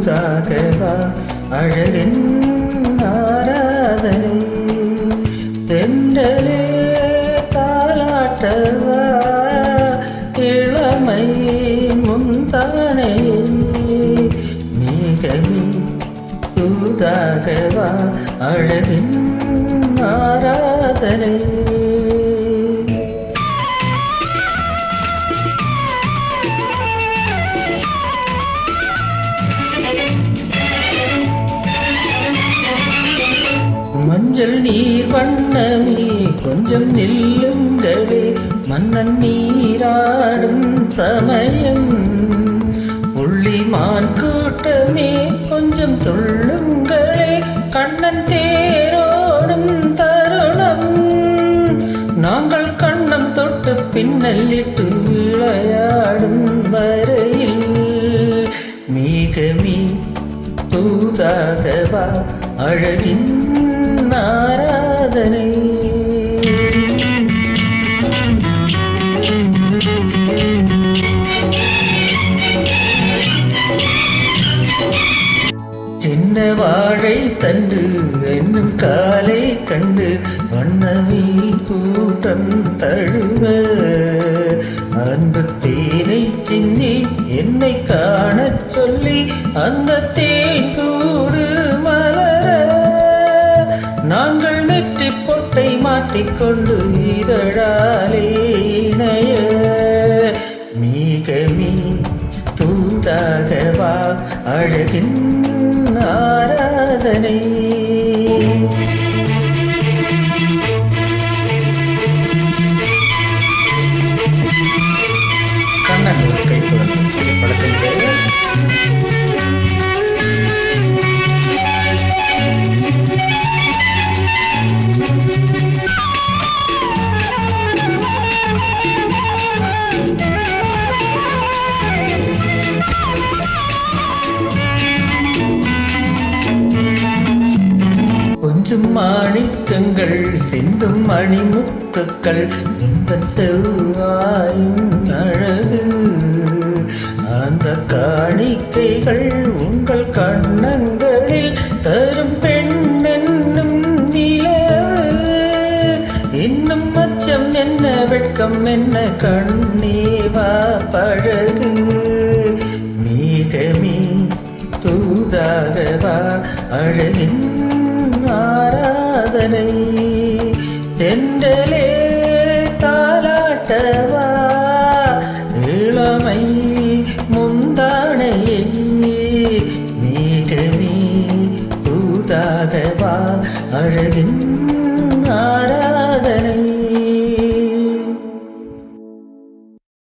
தூதாகவா அழகின் ஆராதனை தென்றலே தாலாட்டவா இளமை முந்தானை மேகமே தூதாகவா அழகின் ஆராதனை மஞ்சள் நீர் வண்ணமே கொஞ்சம் நில்லுங்களே மன்னன் நீராடும் சமயம் புள்ளிமான் கூட்டமே கொஞ்சம் துள்ளுங்களே கண்ணன் தேரோடும் தருணம் நாங்கள் கண்ணம் தொட்டு பின்னல்லிட்டு விளையாடும் வரையில் மேகமே தூதாகவா அழகின் ஆராதனை சின்ன வாழை தண்டு என்னும் காலை கண்டு வண்ணமே கூட்டம் தழுவ அன்பு தேனை சின்னி என்னை காணச் சொல்லி அந்த தேன் கூடு மலர நாங்கள் நெற்றி பொட்டை மாட்டிக்கொண்டு இதழாலே இணைய மேகமே தூதாகவா அழகின் ஆராதனை கண்ணன் ஒரு கை தொடர்ந்து படத்தின் பெயர் கொஞ்சம் மாணிக்கங்கள் சிந்தும் மணிமுத்துக்கள் இந்த செவ்வாயின் அழகு அந்த காணிக்கைகள் உங்கள் கண்ணங்களில் தரும் பெண்ணென்னும் நிலவு இன்னும் அச்சம் என்ன வெட்கம் என்ன கண்ணேவா பழகு மேகமே தூதாகவா அழகின் ஆராதனை தென்றலே தாலாட்டவா இளமை முந்தானையே மேகமே தூதாகவா அழகின் ஆராதனை